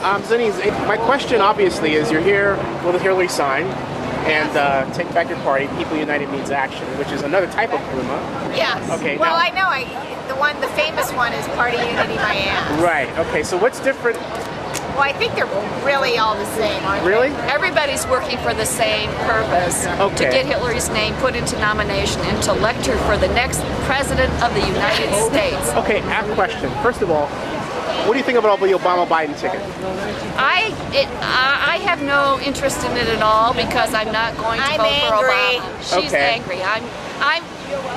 Zinnies, my question obviously is you're here with a Hillary sign and Take Back Your Party, People United Means Action, which is another type of pluma. Yes. Okay. Well, now, I know. The famous one is Party Unity My Ass. Right. Okay. So what's different? Well, I think they're really all the same, aren't they? Really? Everybody's working for the same purpose, to get Hillary's name put into nomination and to elect her for the next president of the United States. Okay, I have a question. First of all, what do you think about the Obama-Biden ticket? I have no interest in it at all because I'm not going to vote for Obama. She's angry.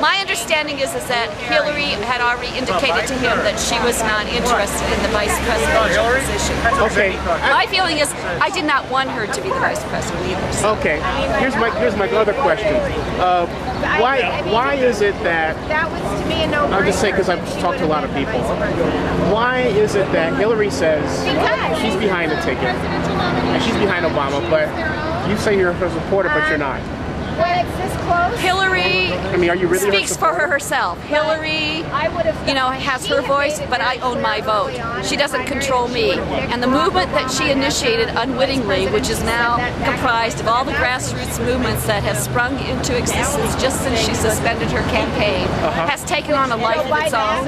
My understanding is that Hillary had already indicated to him that she was not interested in the vice presidential position. Okay. My feeling is I did not want her to be the vice president either. So. Okay. Here's my other question. Why is it that was to me a no-brainer. I'm just saying because I've talked to a lot of people. Why is it that Hillary says she's behind the ticket and she's behind Obama, but you say you're her supporter, but you're not? When it's this close, Hillary are you really speaks for her herself. Hillary, has her voice, but I own my vote. She doesn't control me. And the movement that she initiated unwittingly, which is now comprised of all the grassroots movements that have sprung into existence just since she suspended her campaign, has taken on a life of its own.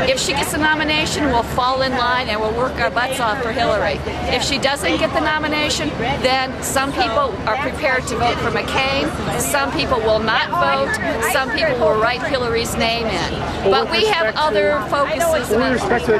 If she gets the nomination, we'll fall in line and we'll work our butts off for Hillary. If she doesn't get the nomination, then some people are prepared to vote for McCain. Some people will not vote. Some people will write Hillary's name in. But we have other focuses. With respect to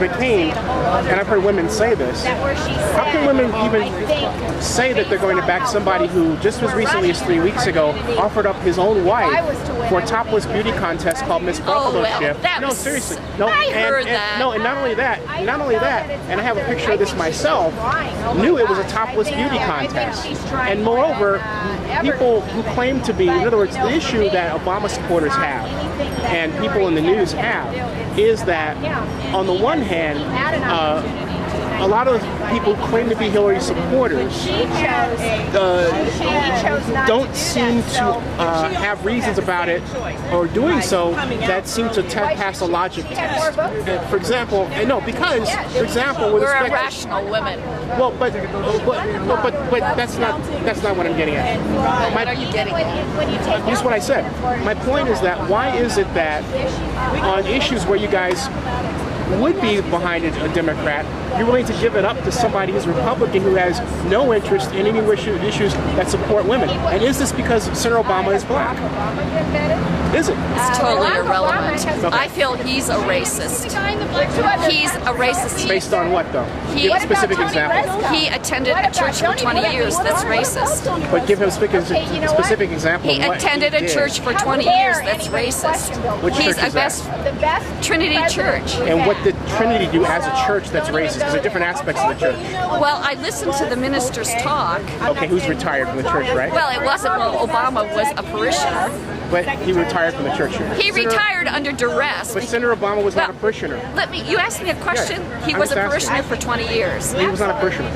McCain, and I've heard women say this, how can women even say that they're going to back somebody who just as recently as 3 weeks ago offered up his own wife for a topless beauty contest called Miss Buffalo Ship? No, seriously. No, I heard that. No, and not only that, and I have a picture of this myself, knew it was a topless beauty contest. And moreover, people who claim to be, in other words, the issue that Obama supporters have and people in the news have is that on the one hand, a lot of people who claim to be Hillary supporters don't seem to have reasons about it or doing so that seem to pass a logic test. For example, for example, with we're respect irrational women. Well, but that's not what I'm getting at. What are you getting at? Here's what I said. My point is that why is it that on issues where you guys would be behind a Democrat, you're willing to give it up to somebody who's Republican who has no interest in any issues that support women? And is this because Senator Obama is black? Is it? It's totally irrelevant. I feel he's a racist. He's a racist. Based on what, though? Give a specific example. He attended a church for 20 years. That's racist. But give him a specific example. He attended a church for 20 years. That's racist. Which He's church is that? Trinity Church. And what did Trinity do as a church that's racist? Because there are different aspects of the church. Well, I listened to the minister's talk. Okay, who's retired from the church, right? Well, it wasn't. Well, Obama was a parishioner. But he retired from the church. He retired under duress. But Senator Obama was not a parishioner. You asked me a question. He was a parishioner for 20 years. He was not a parishioner.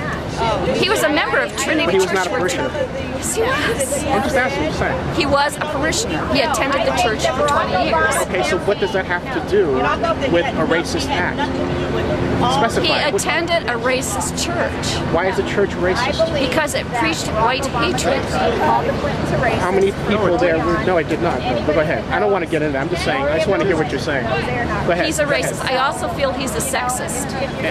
He was a member of Trinity Church. He was not a parishioner. Yes, he was. I'm just asking, just saying. He was a parishioner. He attended the church for 20 years. Okay, so what does that have to do with a racist act? Specify. He attended a racist church. Why is the church racist? Because it preached white hatred. How many people there were? No, it did not. But go ahead. I don't want to get into that. I'm just saying. I just want to hear what you're saying. Go ahead. He's a racist. I also feel he's a sexist.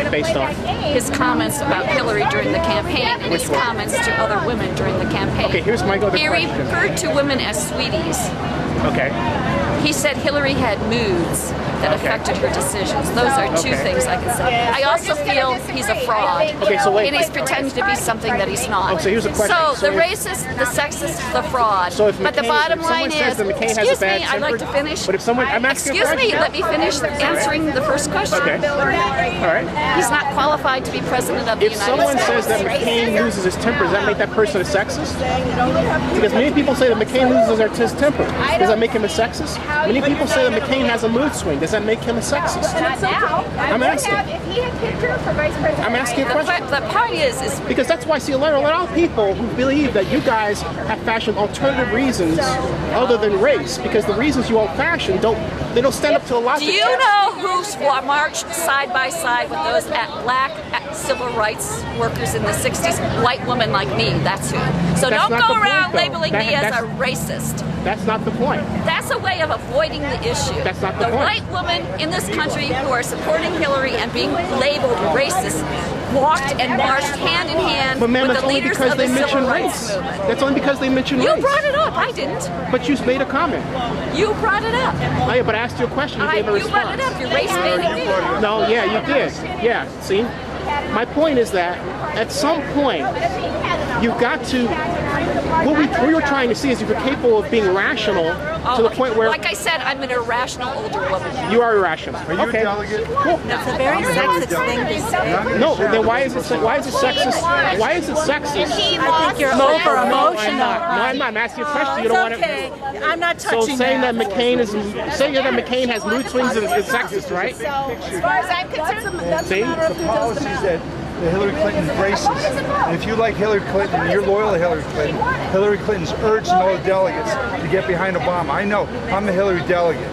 Based on? His comments about Hillary during the campaign and his comments to other women during the campaign. Okay, here's my other question. He referred to women as sweeties. Okay. He said Hillary had moods that affected her decisions. Those are two things I can say. I also feel he's a fraud. Okay, so wait. And he's pretending to be something that he's not. So here's a question. So the racist, the sexist, the fraud. So if but the bottom line is, excuse me, I'd like to finish. But if someone, I'm asking excuse me, let me finish answering the first question. Okay. All right. He's not qualified to be president of the If United someone States. says that McCain loses his temper, does that make that person a sexist? Because many people say that McCain loses his temper. Does that make him a sexist? Many people say that McCain has a mood swing. Does that make him a sexist? Not now. I'm asking. If he had picked her for vice president, I'm asking a question. The point is Because that's why I see a lot of people who believe that you guys have fashioned alternative reasons other than race, because the reasons you old-fashioned don't stand up to a lot. do you know who marched side by side with those black civil rights workers in the 60s? White women like me, that's who. So That's don't not go the around point, though. labeling me as a racist. That's not the point. That's a way of avoiding the issue. That's not the point. White women in this country who are supporting Hillary and being labeled racist walked and marched hand in hand But ma'am, with that's the only leaders because of the they civil mentioned rights race. movement. That's only because they mentioned You race. brought it up. I didn't. But you made a comment. You brought it up. Oh, yeah, but I asked you a question. You gave a You response. brought it up. You're race baiting me. No, yeah, you did. Yeah, see? My point is that at some point, you've got to, what we were trying to see is if you're capable of being rational to the point where Like I said, I'm an irrational older woman. you are irrational. Are you a delegate? Cool. It's a very sexist thing to say. No, then why is it sexist? Why is it sexist? I think you're over No, emotional. I'm not. I'm asking you a question. You don't want It's to. okay. I'm not So touching saying that that. McCain has mood swings is sexist, right? as far as I'm concerned, See? The policies that Hillary Clinton embraces. And if you like Hillary Clinton and you're loyal to Hillary Clinton's urging all the delegates to get behind Obama. I know, I'm a Hillary delegate,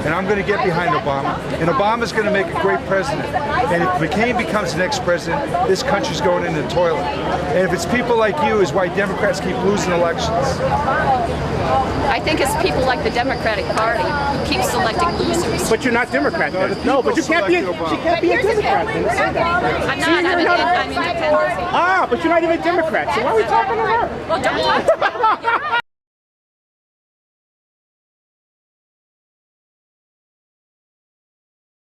and I'm going to get behind Obama. And Obama's going to make a great president. And if McCain becomes the next president, this country's going in the toilet. And if it's people like you is why Democrats keep losing elections. I think it's people like the Democratic Party who keep selecting losers. But you're not Democrat then. No, but you can't be. She can't be a Democrat. Then. I'm not. I'm independent. Ah, but you're not even a Democrat. So why are we talking to her? Well, don't talk to me.